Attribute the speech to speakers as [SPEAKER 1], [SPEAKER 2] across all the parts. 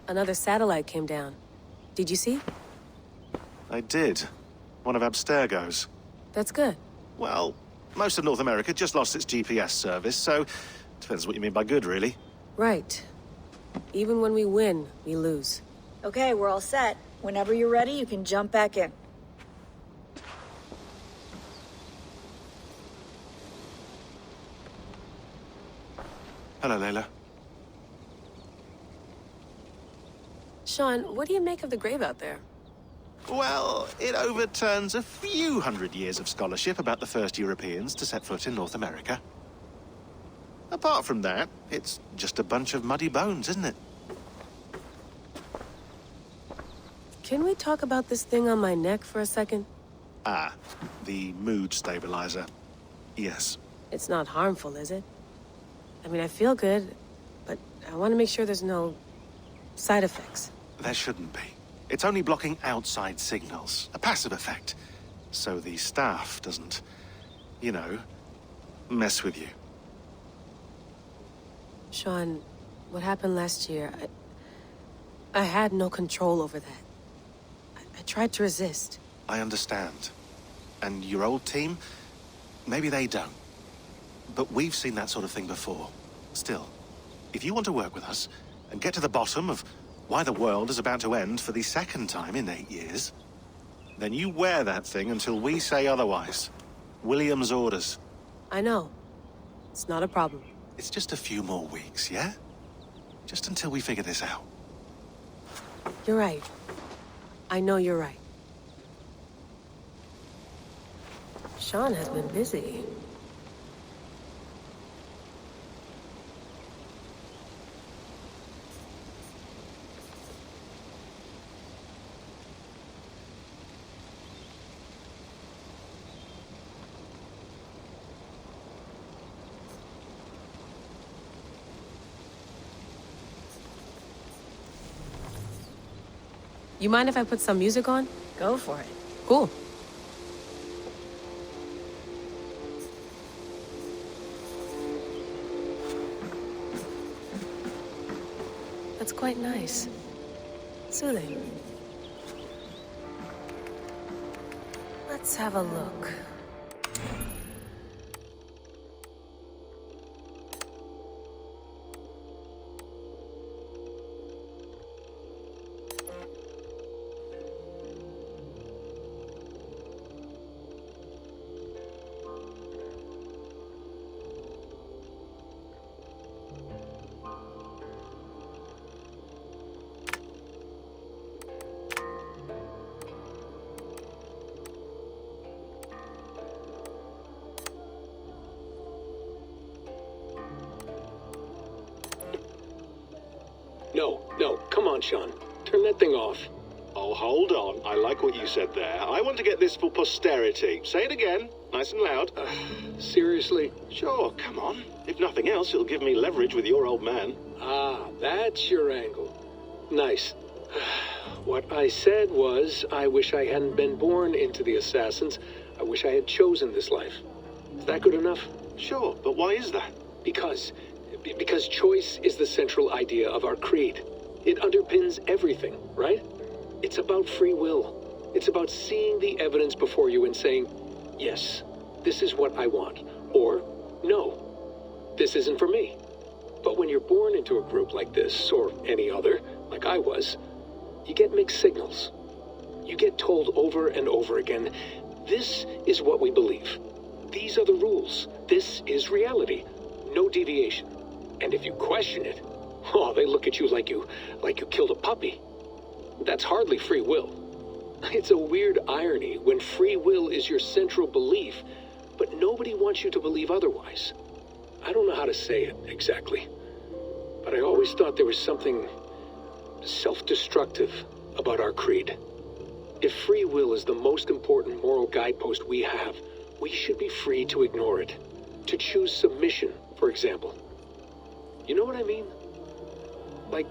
[SPEAKER 1] Another satellite came down. Did you see?
[SPEAKER 2] I did. One of Abstergo's.
[SPEAKER 1] That's good.
[SPEAKER 2] Well, most of North America just lost its GPS service, so... Depends what you mean by good, really.
[SPEAKER 1] Right. Even when we win, we lose.
[SPEAKER 3] Okay, we're all set. Whenever you're ready, you can jump back in.
[SPEAKER 2] Hello, Layla.
[SPEAKER 1] Sean, what do you make of the grave out there?
[SPEAKER 2] Well, it overturns a few hundred years of scholarship about the first Europeans to set foot in North America. Apart from that, it's just a bunch of muddy bones, isn't it?
[SPEAKER 1] Can we talk about this thing on my neck for a second?
[SPEAKER 2] Ah, the mood stabilizer. Yes.
[SPEAKER 1] It's not harmful, is it? I mean, I feel good, but I want to make sure there's no side effects.
[SPEAKER 2] There shouldn't be. It's only blocking outside signals, a passive effect. So the staff doesn't, you know, mess with you.
[SPEAKER 1] Sean, what happened last year, I had no control over that. I tried to resist.
[SPEAKER 2] I understand. And your old team, maybe they don't. But we've seen that sort of thing before. Still, if you want to work with us and get to the bottom of why the world is about to end for the second time in 8 years, then you wear that thing until we say otherwise. William's orders.
[SPEAKER 1] I know. It's not a problem.
[SPEAKER 2] It's just a few more weeks, yeah? Just until we figure this out.
[SPEAKER 1] You're right. I know you're right. Sean has been busy. You mind if I put some music on?
[SPEAKER 3] Go for it.
[SPEAKER 1] Cool. That's quite nice. Soothing. Let's have a look.
[SPEAKER 4] No, come on, Sean. Turn that thing off.
[SPEAKER 2] Oh, hold on. I like what you said there. I want to get this for posterity. Say it again, nice and loud.
[SPEAKER 4] Seriously?
[SPEAKER 2] Sure, come on. If nothing else, it'll give me leverage with your old man.
[SPEAKER 4] Ah, that's your angle. Nice. What I said was, I wish I hadn't been born into the Assassins. I wish I had chosen this life. Is that good enough?
[SPEAKER 2] Sure, but why is that?
[SPEAKER 4] Because choice is the central idea of our creed. It underpins everything, right? It's about free will. It's about seeing the evidence before you and saying, yes, this is what I want, or no, this isn't for me. But when you're born into a group like this, or any other, like I was, you get mixed signals. You get told over and over again, this is what we believe. These are the rules. This is reality. No deviation. And if you question it, oh, they look at you like you killed a puppy. That's hardly free will. It's a weird irony when free will is your central belief, but nobody wants you to believe otherwise. I don't know how to say it exactly, but I always thought there was something self-destructive about our creed. If free will is the most important moral guidepost we have, we should be free to ignore it. To choose submission, for example. You know what I mean? Like,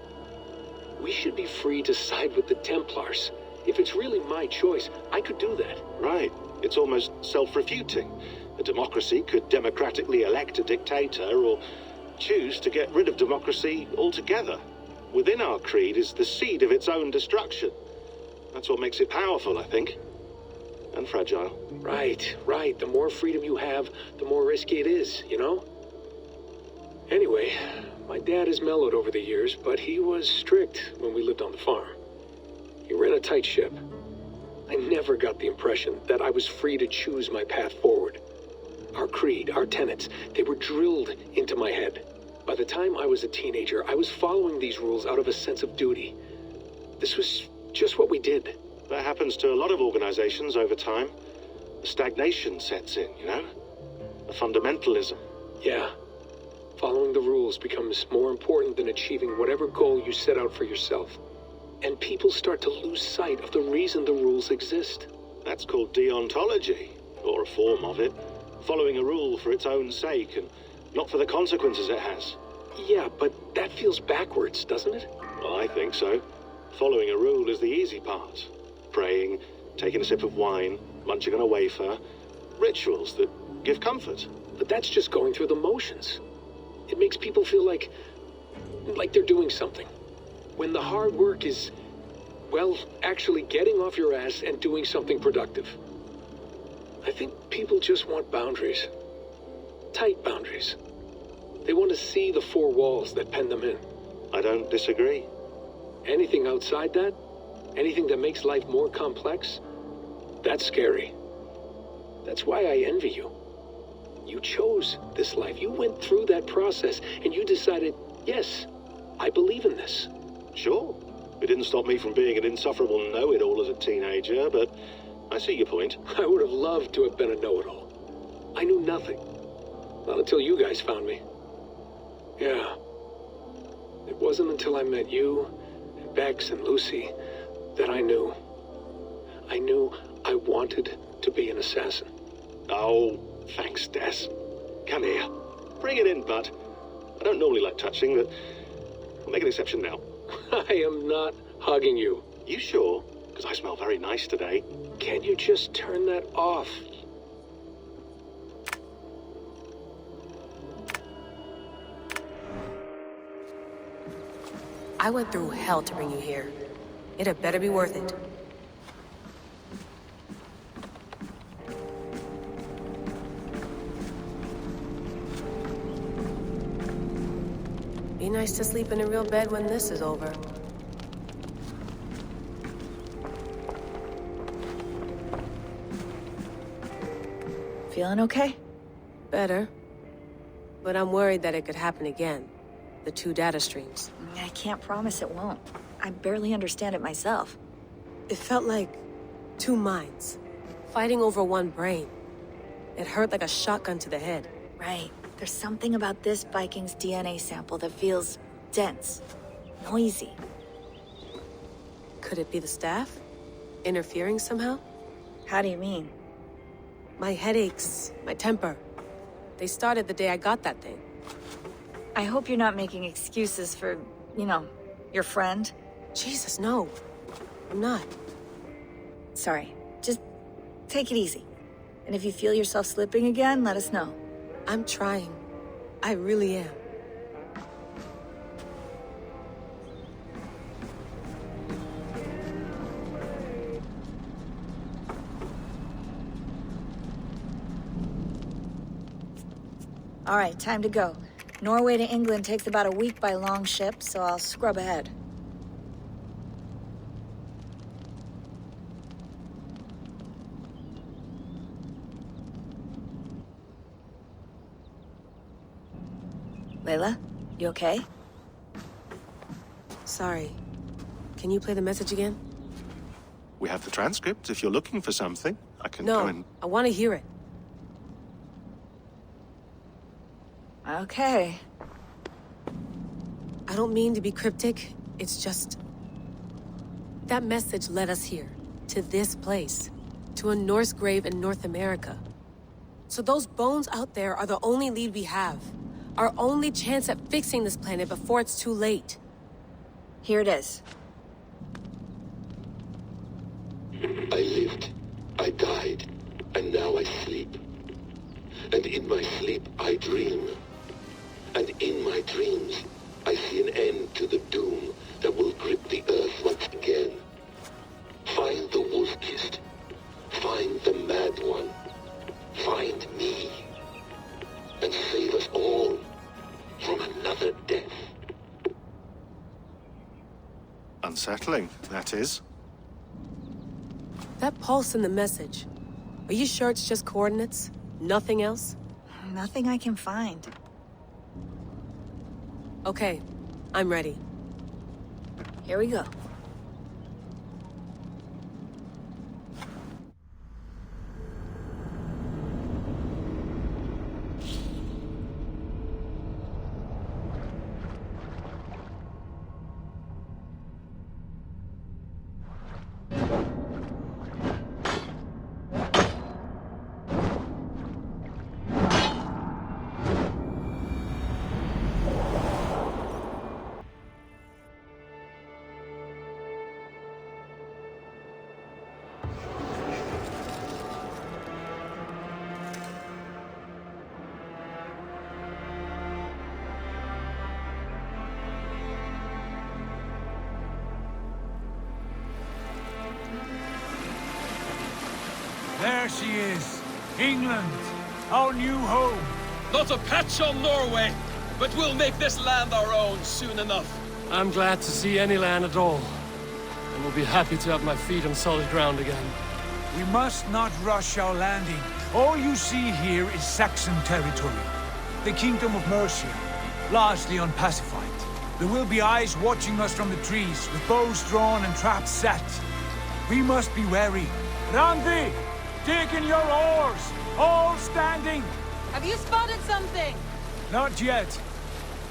[SPEAKER 4] we should be free to side with the Templars. If it's really my choice, I could do that.
[SPEAKER 2] Right. It's almost self-refuting. A democracy could democratically elect a dictator or choose to get rid of democracy altogether. within our creed is the seed of its own destruction. That's what makes it powerful, I think. And fragile.
[SPEAKER 4] Right, right. The more freedom you have, the more risky it is, you know? Anyway, my dad has mellowed over the years, but he was strict when we lived on the farm. He ran a tight ship. I never got the impression that I was free to choose my path forward. Our creed, our tenets, they were drilled into my head. By the time I was a teenager, I was following these rules out of a sense of duty. This was just what we did.
[SPEAKER 2] That happens to a lot of organizations over time. The stagnation sets in, you know? The fundamentalism.
[SPEAKER 4] Yeah. Following the rules becomes more important than achieving whatever goal you set out for yourself. And people start to lose sight of the reason the rules exist.
[SPEAKER 2] That's called deontology, or a form of it. Following a rule for its own sake, and not for the consequences it has.
[SPEAKER 4] Yeah, but that feels backwards, doesn't it?
[SPEAKER 2] Well, I think so. Following a rule is the easy part. Praying, taking a sip of wine, munching on a wafer. Rituals that give comfort.
[SPEAKER 4] But that's just going through the motions. It makes people feel like they're doing something. When the hard work is, well, actually getting off your ass and doing something productive. I think people just want boundaries. Tight boundaries. They want to see the four walls that pen them in.
[SPEAKER 2] I don't disagree.
[SPEAKER 4] Anything outside that, anything that makes life more complex, that's scary. That's why I envy you. You chose this life. You went through that process and you decided, yes, I believe in this.
[SPEAKER 2] Sure. It didn't stop me from being an insufferable know-it-all as a teenager, but I see your point.
[SPEAKER 4] I would have loved to have been a know-it-all. I knew nothing. Not until you guys found me. Yeah. It wasn't until I met you, and Bex and Lucy, that I knew. I knew I wanted to be an assassin.
[SPEAKER 2] Oh, thanks, Des. Come here. Bring it in, bud. I don't normally like touching, but I'll make an exception now.
[SPEAKER 4] I am not hugging you.
[SPEAKER 2] You sure? Because I smell very nice today.
[SPEAKER 4] Can't you just turn that off?
[SPEAKER 1] I went through hell to bring you here. It had better be worth it. Be nice to sleep in a real bed when this is over.
[SPEAKER 3] Feeling okay?
[SPEAKER 1] Better. But I'm worried that it could happen again. The two data streams.
[SPEAKER 3] I can't promise it won't. I barely understand it myself.
[SPEAKER 1] It felt like two minds, fighting over one brain. It hurt like a shotgun to the head.
[SPEAKER 3] Right. There's something about this Viking's DNA sample that feels dense, noisy.
[SPEAKER 1] Could it be the staff? Interfering somehow?
[SPEAKER 3] How do you mean?
[SPEAKER 1] My headaches, my temper. They started the day I got that thing.
[SPEAKER 3] I hope you're not making excuses for, your friend.
[SPEAKER 1] Jesus, no. I'm not.
[SPEAKER 3] Sorry. Just take it easy. And if you feel yourself slipping again, let us know.
[SPEAKER 1] I'm trying. I really am.
[SPEAKER 3] All right, time to go. Norway to England takes about a week by long ship, so I'll scrub ahead. Layla, you okay?
[SPEAKER 1] Sorry. Can you play the message again?
[SPEAKER 2] We have the transcript. If you're looking for something, I can
[SPEAKER 1] No,
[SPEAKER 2] go and...
[SPEAKER 1] I want to hear it.
[SPEAKER 3] Okay.
[SPEAKER 1] I don't mean to be cryptic. It's just... that message led us here. To this place. To a Norse grave in North America. So those bones out there are the only lead we have. Our only chance at fixing this planet before it's too late.
[SPEAKER 3] Here it is.
[SPEAKER 5] I lived, I died, and now I sleep. And in my sleep I dream. And in my dreams, I see an end to the doom that will grip the earth once again. Find the wolf-kissed. Find the mad one. Find me. And save us all from another death.
[SPEAKER 2] Unsettling, that is.
[SPEAKER 1] That pulse in the message. Are you sure it's just coordinates? Nothing else?
[SPEAKER 3] Nothing I can find.
[SPEAKER 1] Okay, I'm ready.
[SPEAKER 3] Here we go.
[SPEAKER 6] There she is. England, our new home.
[SPEAKER 7] Not a patch on Norway, but we'll make this land our own soon enough.
[SPEAKER 8] I'm glad to see any land at all. And will be happy to have my feet on solid ground again.
[SPEAKER 6] We must not rush our landing. All you see here is Saxon territory. The Kingdom of Mercia, largely unpacified. There will be eyes watching us from the trees, with bows drawn and traps set. We must be wary. Randi! Dig in your oars! All standing!
[SPEAKER 9] Have you spotted something?
[SPEAKER 6] Not yet.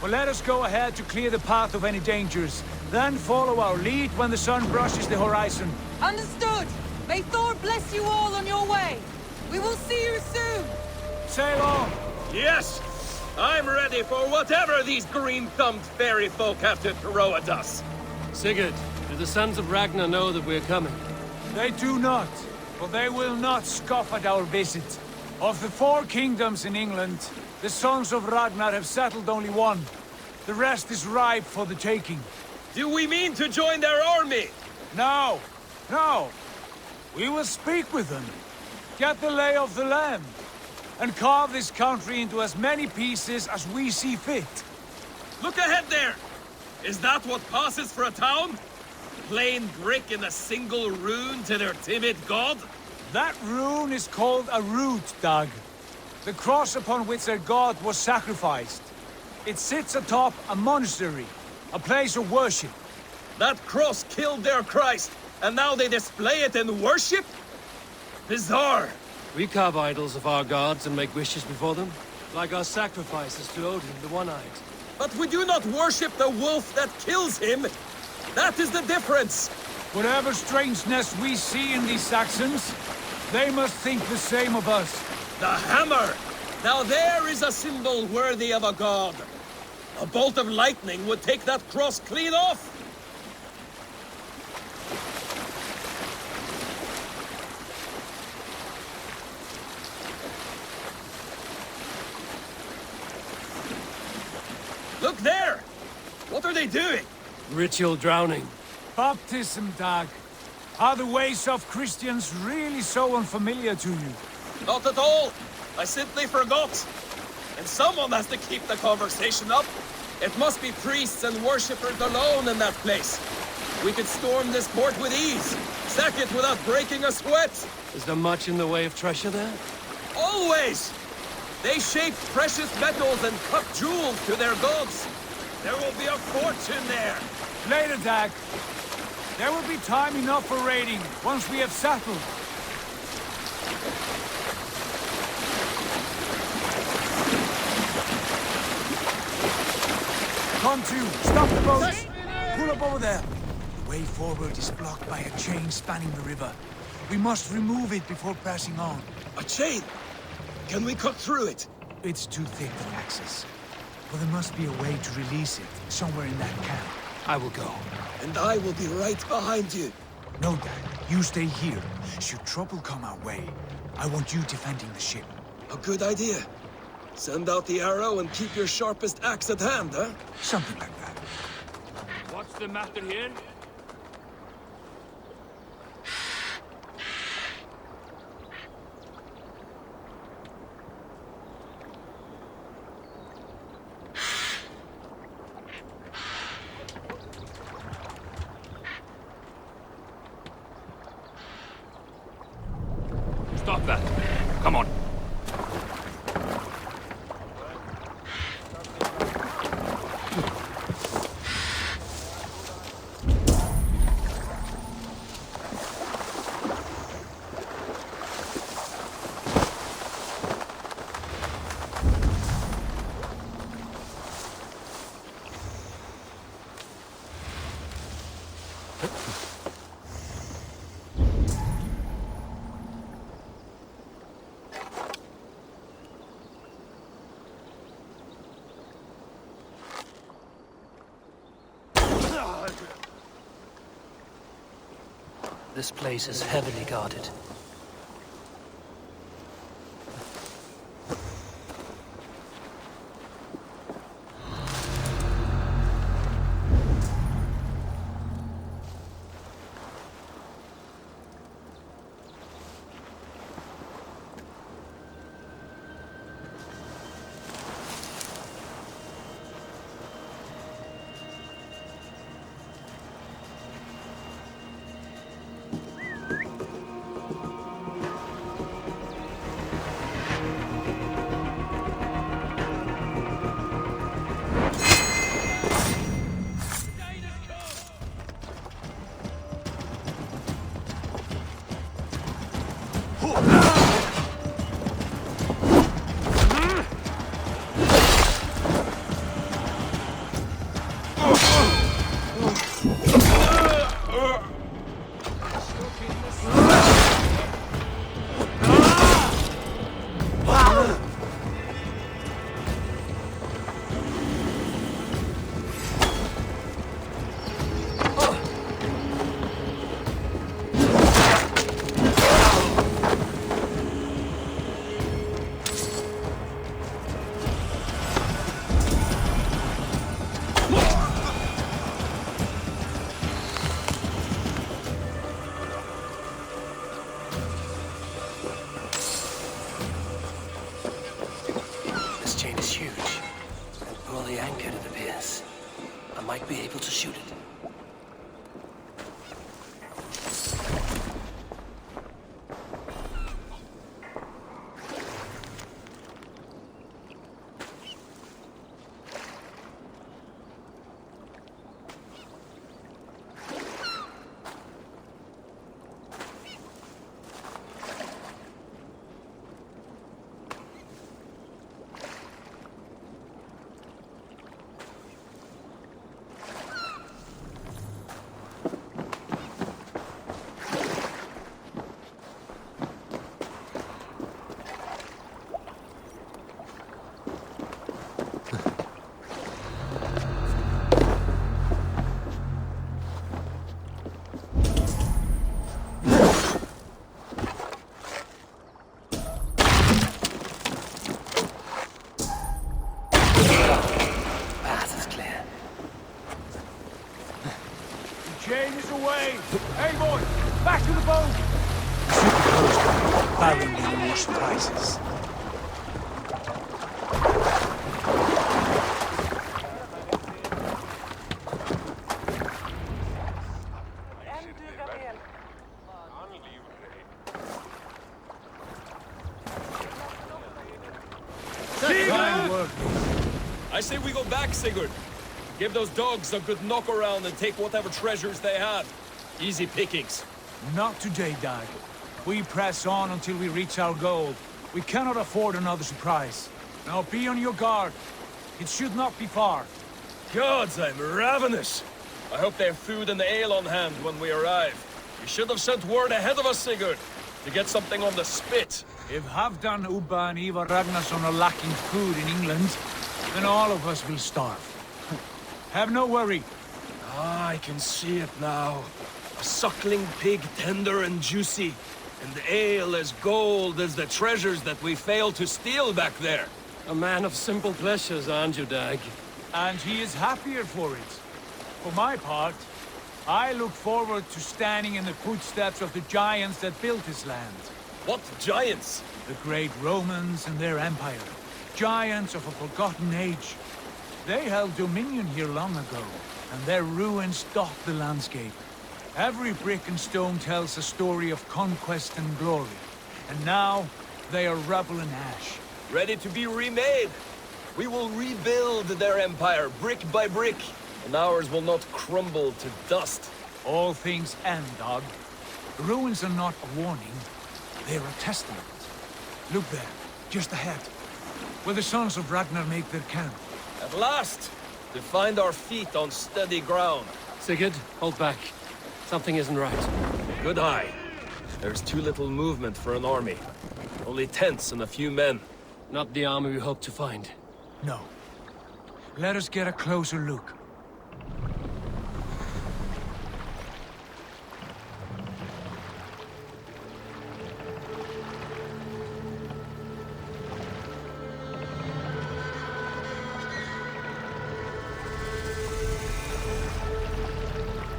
[SPEAKER 6] But let us go ahead to clear the path of any dangers. Then follow our lead when the sun brushes the horizon.
[SPEAKER 9] Understood! May Thor bless you all on your way! We will see you soon!
[SPEAKER 6] Sail on!
[SPEAKER 7] Yes! I'm ready for whatever these green-thumbed fairy folk have to throw at us.
[SPEAKER 8] Sigurd, do the sons of Ragnar know that we're coming?
[SPEAKER 6] They do not, but they will not scoff at our visit. Of the 4 kingdoms in England, the sons of Ragnar have settled only one. The rest is ripe for the taking.
[SPEAKER 7] Do we mean to join their army?
[SPEAKER 6] No, no. We will speak with them, get the lay of the land, and carve this country into as many pieces as we see fit.
[SPEAKER 7] Look ahead there! Is that what passes for a town? Plain brick in a single rune to their timid god?
[SPEAKER 6] That rune is called a root, Dag. The cross upon which their god was sacrificed. It sits atop a monastery, a place of worship.
[SPEAKER 7] That cross killed their Christ, and now they display it in worship? Bizarre!
[SPEAKER 8] We carve idols of our gods and make wishes before them, like our sacrifices to Odin, the One-Eyed.
[SPEAKER 7] But we do not worship the wolf that kills him! That is the difference!
[SPEAKER 6] Whatever strangeness we see in these Saxons, they must think the same of us.
[SPEAKER 7] The hammer! Now there is a symbol worthy of a god. A bolt of lightning would take that cross clean off! Look there! What are they doing?
[SPEAKER 8] Ritual drowning.
[SPEAKER 6] Baptism, Dag. Are the ways of Christians really so unfamiliar to you?
[SPEAKER 7] Not at all. I simply forgot. And someone has to keep the conversation up. It must be priests and worshippers alone in that place. We could storm this port with ease. Sack it without breaking a sweat.
[SPEAKER 8] Is there much in the way of treasure there?
[SPEAKER 7] Always! They shape precious metals and cut jewels to their gods. There will be a fortune there.
[SPEAKER 6] Later, Dag. There will be time enough for raiding, once we have settled. Come to, stop the boat! Pull up over there. The way forward is blocked by a chain spanning the river. We must remove it before passing on.
[SPEAKER 7] A chain? Can we cut through it?
[SPEAKER 6] It's too thick for access. But there must be a way to release it, somewhere in that camp. I will go.
[SPEAKER 7] And I will be right behind you.
[SPEAKER 6] No, Dad. You stay here. Should trouble come our way, I want you defending the ship.
[SPEAKER 7] A good idea. Send out the arrow and keep your sharpest axe at hand, huh?
[SPEAKER 6] Something like that.
[SPEAKER 8] the matter here?
[SPEAKER 6] Stop that. Come on.
[SPEAKER 10] This place is heavily guarded. Might be able to shoot it.
[SPEAKER 6] Chain is away! Hey, boy! Back to the boat! Barring any more surprises.
[SPEAKER 7] I say we go back, Sigurd. Give those dogs a good knock around and take whatever treasures they have. Easy pickings.
[SPEAKER 6] Not today, Dag. We press on until we reach our goal. We cannot afford another surprise. Now be on your guard. It should not be far.
[SPEAKER 7] Gods, I'm ravenous. I hope they have food and ale on hand when we arrive. You should have sent word ahead of us, Sigurd, to get something on the spit.
[SPEAKER 6] If Halfdan, Ubba and Ivar Ragnarsson are lacking food in England, then all of us will starve. Have no worry.
[SPEAKER 7] Ah, I can see it now. A suckling pig, tender and juicy. And the ale as gold as the treasures that we failed to steal back there.
[SPEAKER 8] A man of simple pleasures, aren't you, Dag?
[SPEAKER 6] And he is happier for it. For my part, I look forward to standing in the footsteps of the giants that built this land.
[SPEAKER 7] What giants?
[SPEAKER 6] The great Romans and their empire. Giants of a forgotten age. They held dominion here long ago, and their ruins dot the landscape. Every brick and stone tells a story of conquest and glory. And now, they are rubble and ash.
[SPEAKER 7] Ready to be remade. We will rebuild their empire brick by brick, and ours will not crumble to dust.
[SPEAKER 6] All things end, dog. The ruins are not a warning, they're a testament. Look there, just ahead, where the sons of Ragnar make their camp.
[SPEAKER 7] At last, to find our feet on steady ground.
[SPEAKER 8] Sigurd, hold back. Something isn't right.
[SPEAKER 7] Good eye. There's too little movement for an army. Only tents and a few men.
[SPEAKER 8] Not the army we hoped to find.
[SPEAKER 6] No. Let us get a closer look.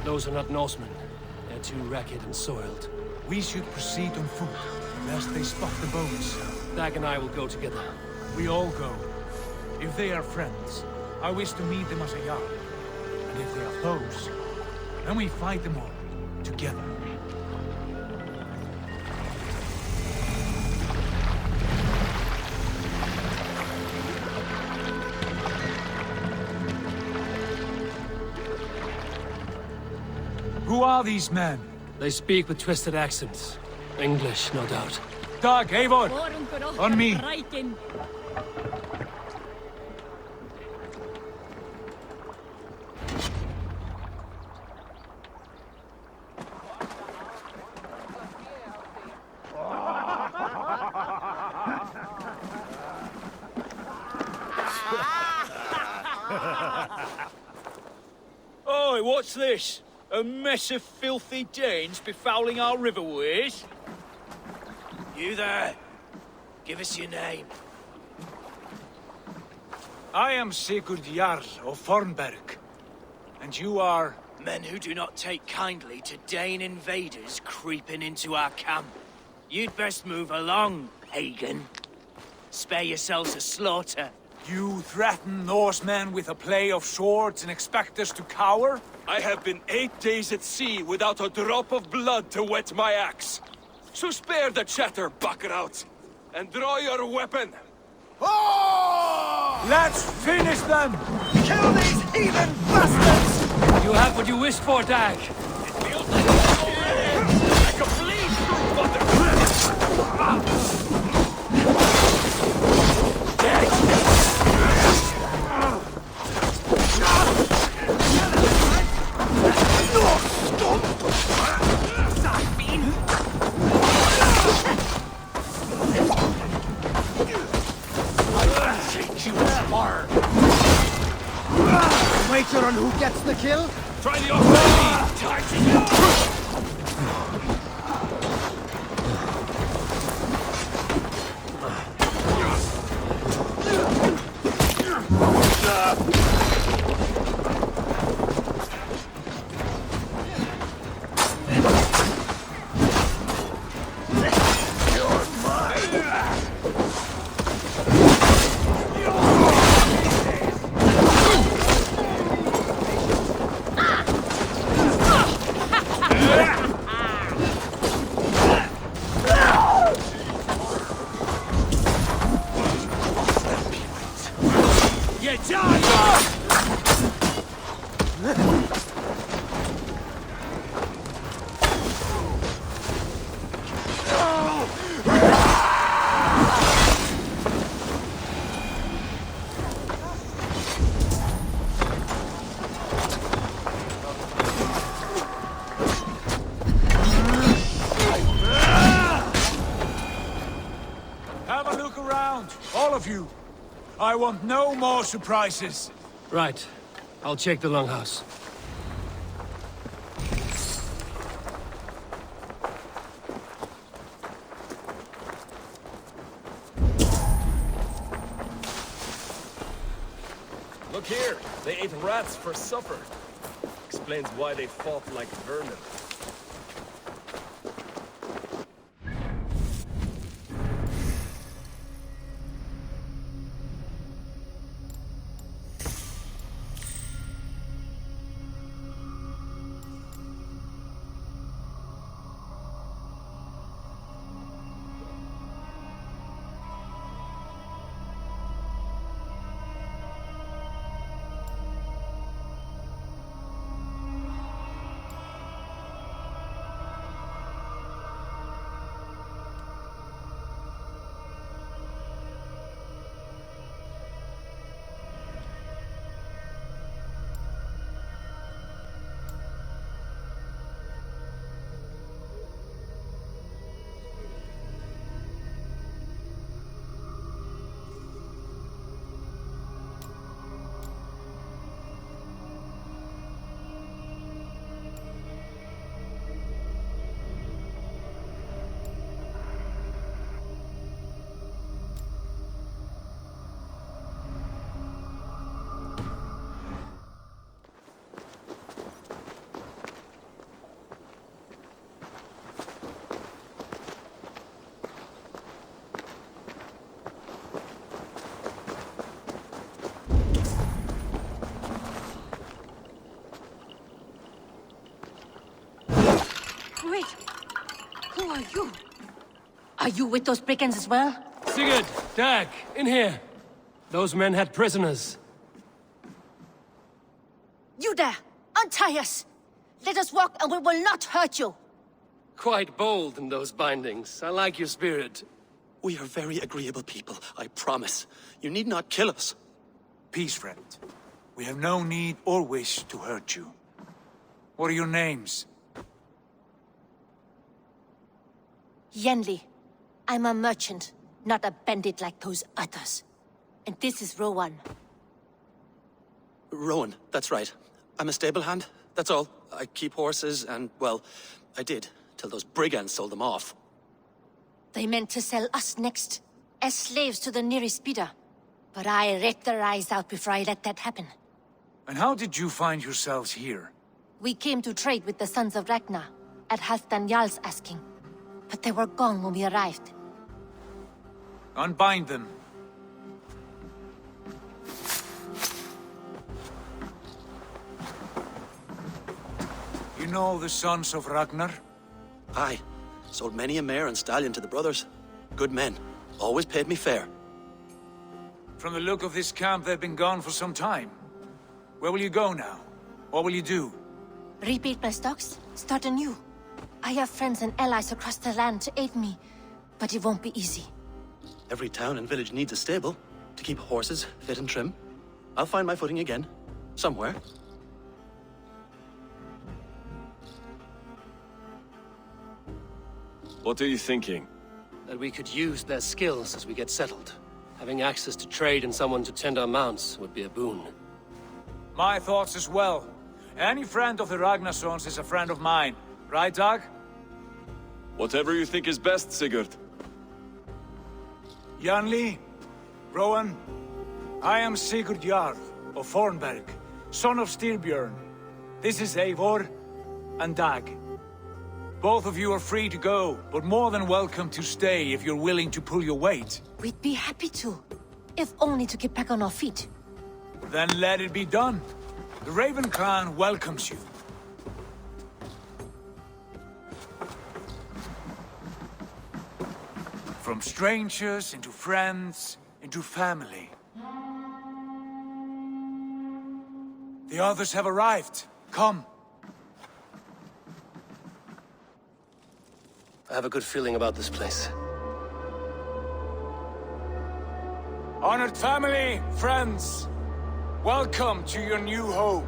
[SPEAKER 8] Those are not Norsemen. They're too ragged and soiled.
[SPEAKER 6] We should proceed on foot, lest they spot the boats.
[SPEAKER 8] Dag and I will go together.
[SPEAKER 6] We all go. If they are friends, I wish to meet them as a yard. And if they are foes, then we fight them all, together. Who are these men?
[SPEAKER 8] They speak with twisted accents. English, no doubt.
[SPEAKER 6] Dag, Eivor! On me!
[SPEAKER 11] Oi, what's this? A mess of filthy Danes befouling our riverways? You there! Give us your name.
[SPEAKER 6] I am Sigurd Jarl of Fornberg. And you are...
[SPEAKER 11] Men who do not take kindly to Dane invaders creeping into our camp. You'd best move along, pagan. Spare yourselves a slaughter.
[SPEAKER 6] You threaten Norsemen with a play of swords and expect us to cower?
[SPEAKER 7] I have been 8 days at sea without a drop of blood to wet my axe. So spare the chatter, Buckerout, and draw your weapon.
[SPEAKER 6] Oh! Let's finish them!
[SPEAKER 11] Kill these heathen bastards!
[SPEAKER 8] You have what you wished for, Dag.
[SPEAKER 7] It feels like a bleed through butter.
[SPEAKER 11] Wager on who gets the kill?
[SPEAKER 7] Try the offensive.
[SPEAKER 6] All of you. I want no more surprises.
[SPEAKER 8] Right. I'll check the longhouse.
[SPEAKER 7] Look here. They ate rats for supper. explains why they fought like vermin.
[SPEAKER 1] Wait! Who are you? Are you with those brigands as well?
[SPEAKER 8] Sigurd, Dag, in here. Those men had prisoners.
[SPEAKER 1] You there! Untie us! Let us walk and we will not hurt you!
[SPEAKER 8] Quite bold in those bindings. I like your spirit.
[SPEAKER 12] We are very agreeable people, I promise. You need not kill us.
[SPEAKER 6] Peace, friend. We have no need or wish to hurt you. What are your names?
[SPEAKER 1] Yenli. I'm a merchant, not a bandit like those others. And this is Rowan.
[SPEAKER 12] Rowan, that's right. I'm a stable hand, that's all. I keep horses and, well, I did, till those brigands sold them off.
[SPEAKER 1] They meant to sell us next, as slaves to the nearest bidder. But I ripped their eyes out before I let that happen.
[SPEAKER 6] And how did you find yourselves here?
[SPEAKER 1] We came to trade with the Sons of Ragnar, at Halfdan Jarl's asking. But they were gone when we arrived.
[SPEAKER 6] Unbind them. You know the Sons of Ragnar?
[SPEAKER 12] Aye. Sold many a mare and stallion to the brothers. Good men. Always paid me fair.
[SPEAKER 6] From the look of this camp, they've been gone for some time. Where will you go now? What will you do?
[SPEAKER 1] Rebuild my stocks, start anew. I have friends and allies across the land to aid me, but it won't be easy.
[SPEAKER 12] Every town and village needs a stable to keep horses fit and trim. I'll find my footing again. Somewhere.
[SPEAKER 7] What are you thinking?
[SPEAKER 8] That we could use their skills as we get settled. Having access to trade and someone to tend our mounts would be a boon.
[SPEAKER 6] My thoughts as well. Any friend of the Ragnarsons is a friend of mine. Right, Dag?
[SPEAKER 7] Whatever you think is best, Sigurd.
[SPEAKER 6] Janli, Rowan, I am Sigurd Jarl of Fornberg, son of Styrbjörn. This is Eivor and Dag. Both of you are free to go, but more than welcome to stay if you're willing to pull your weight.
[SPEAKER 1] We'd be happy to, if only to get back on our feet.
[SPEAKER 6] Then let it be done. The Raven Clan welcomes you. From strangers into friends, into family. The others have arrived. Come.
[SPEAKER 8] I have a good feeling about this place.
[SPEAKER 6] Honored family, friends, welcome to your new home.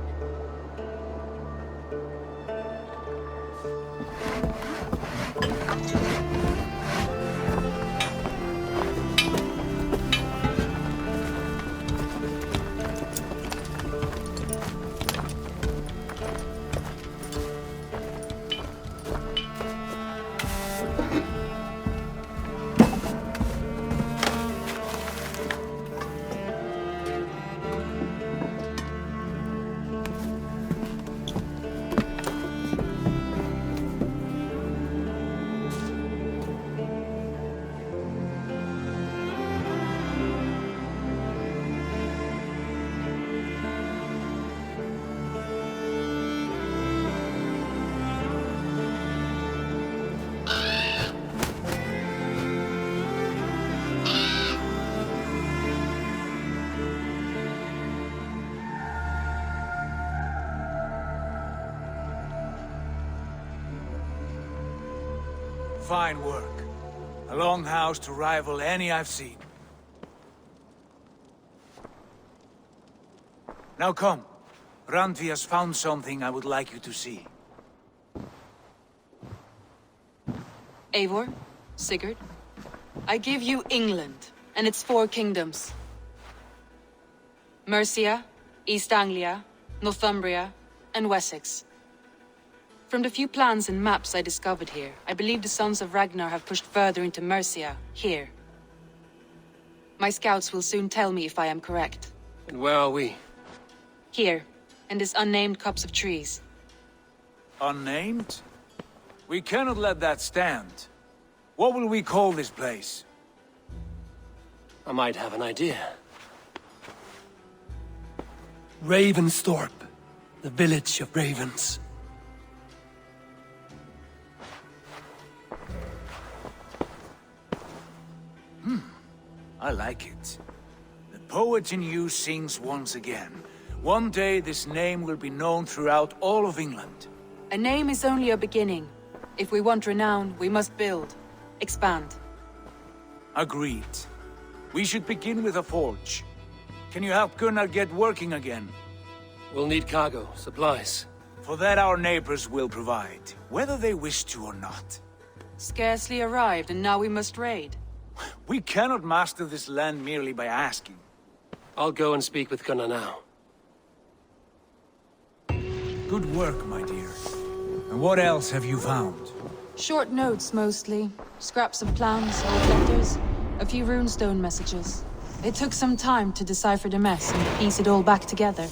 [SPEAKER 6] fine work. A longhouse to rival any I've seen. Now come. Randvi has found something I would like you to see.
[SPEAKER 9] Eivor, Sigurd, I give you England and its 4 kingdoms. Mercia, East Anglia, Northumbria, and Wessex. From the few plans and maps I discovered here, I believe the Sons of Ragnar have pushed further into Mercia, here. My scouts will soon tell me if I am correct.
[SPEAKER 8] And where are we?
[SPEAKER 9] Here, in this unnamed copse of trees.
[SPEAKER 6] Unnamed? We cannot let that stand. What will we call this place?
[SPEAKER 8] I might have an idea. Ravensthorpe, the village of ravens.
[SPEAKER 6] I like it. The poet in you sings once again. One day this name will be known throughout all of England.
[SPEAKER 9] A name is only a beginning. If we want renown, we must build, expand.
[SPEAKER 6] Agreed. We should begin with a forge. Can you help Gunnar get working again?
[SPEAKER 8] We'll need cargo, supplies.
[SPEAKER 6] For that our neighbors will provide, whether they wish to or not.
[SPEAKER 9] Scarcely arrived, and now we must raid.
[SPEAKER 6] We cannot master this land merely by asking.
[SPEAKER 8] I'll go and speak with Gunnar now.
[SPEAKER 6] Good work, my dear. And what else have you found?
[SPEAKER 9] Short notes, mostly. Scraps of plans, old letters, a few runestone messages. It took some time to decipher the mess and piece it all back together.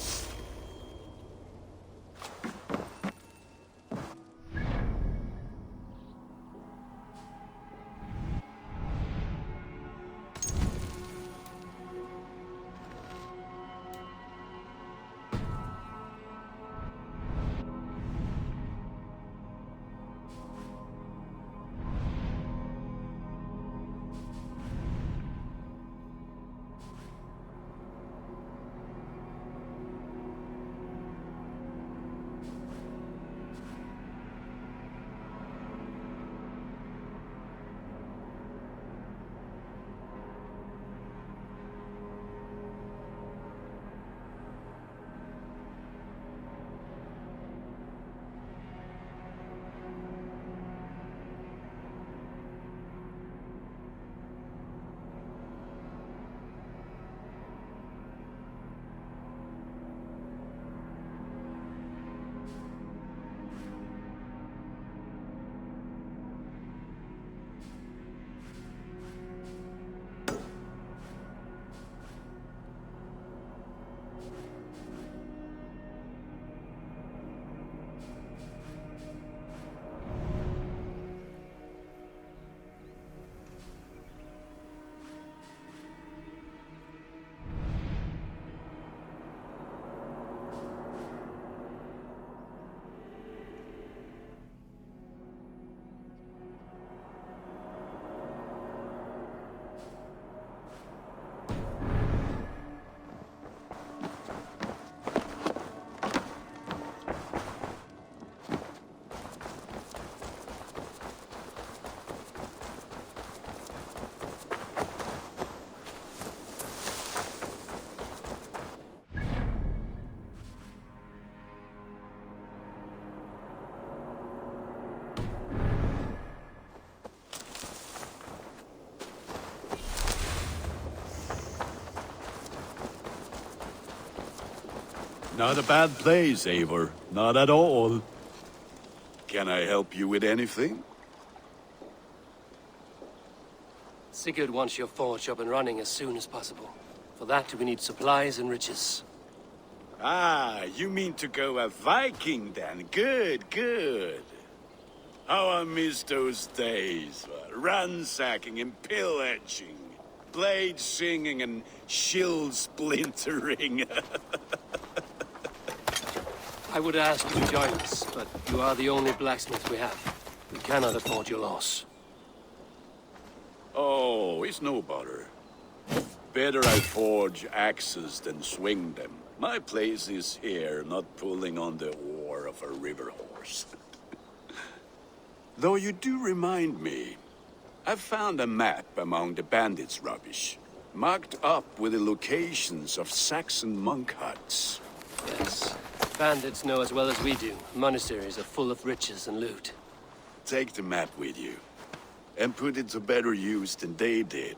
[SPEAKER 13] Not a bad place, Eivor. Not at all. Can I help you with anything?
[SPEAKER 8] Sigurd wants your forge up and running as soon as possible. For that, we need supplies and riches.
[SPEAKER 13] Ah, you mean to go a Viking then? Good, good. How I miss those days. Ransacking and pillaging. Blade singing and shield splintering.
[SPEAKER 8] I would ask you to join us, but you are the only blacksmith we have. We cannot afford your loss.
[SPEAKER 13] Oh, it's no bother. Better I forge axes than swing them. My place is here, not pulling on the oar of a river horse. Though you do remind me, I've found a map among the bandits' rubbish, marked up with the locations of Saxon monk huts.
[SPEAKER 8] Yes. Bandits know as well as we do. Monasteries are full of riches and loot.
[SPEAKER 13] Take the map with you, and put it to better use than they did.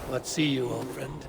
[SPEAKER 8] What see you, old friend?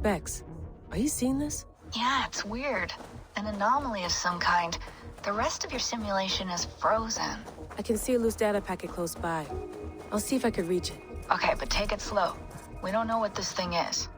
[SPEAKER 1] Bex, are you seeing this?
[SPEAKER 3] Yeah, it's weird. An anomaly of some kind. The rest of your simulation is frozen.
[SPEAKER 1] I can see a loose data packet close by. I'll see if I could reach it.
[SPEAKER 3] Okay, but take it slow. We don't know what this thing is.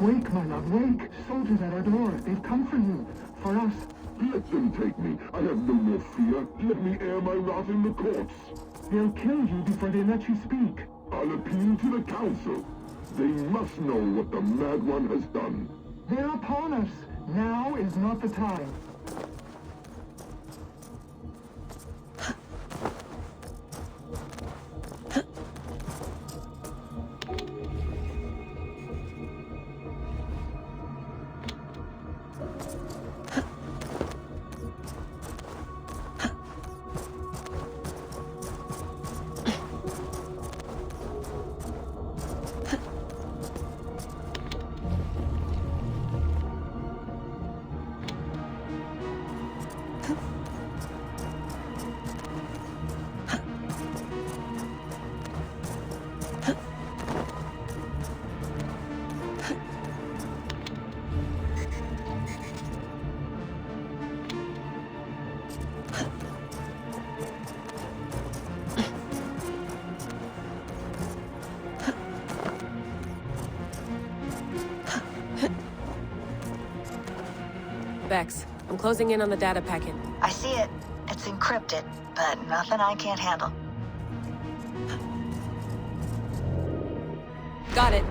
[SPEAKER 14] Wake, my love, wake! Soldiers at our door. They've come for you. For us.
[SPEAKER 5] Let them take me. I have no more fear. Let me air my wrath in the courts.
[SPEAKER 14] They'll kill you before they let you speak.
[SPEAKER 5] I'll appeal to the council. They must know what the Mad One has done.
[SPEAKER 14] They're upon us. Now is not the time.
[SPEAKER 1] Bex, I'm closing in on the data packet.
[SPEAKER 3] I see it. It's encrypted, but nothing I can't handle.
[SPEAKER 1] Got it.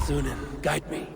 [SPEAKER 10] Zunin, guide me.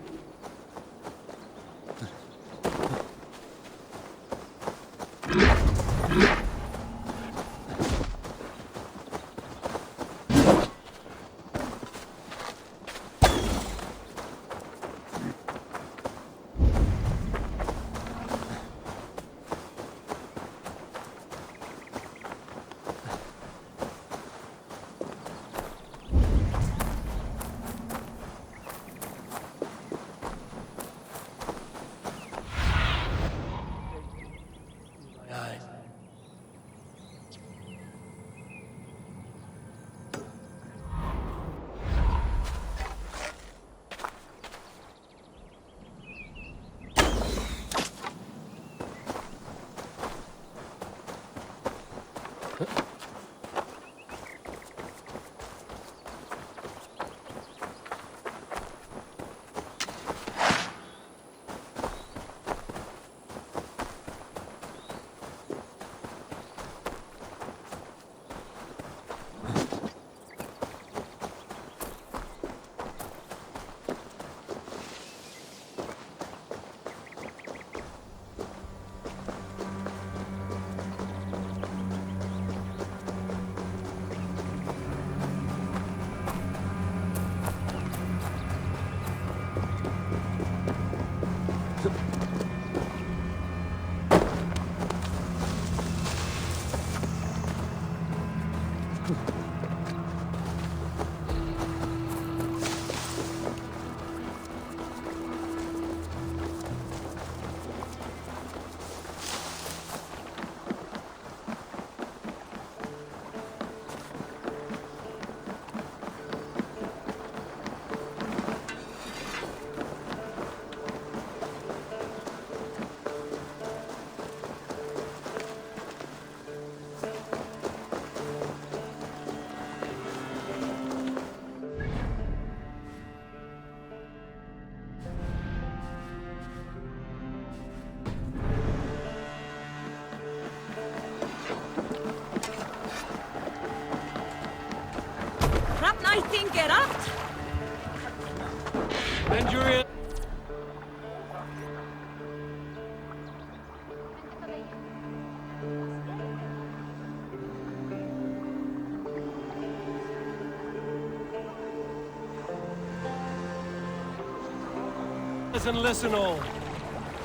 [SPEAKER 8] And listen all.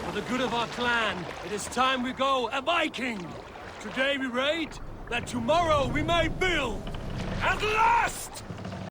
[SPEAKER 8] For the good of our clan, it is time we go a Viking! Today we raid, that tomorrow we may build! At last!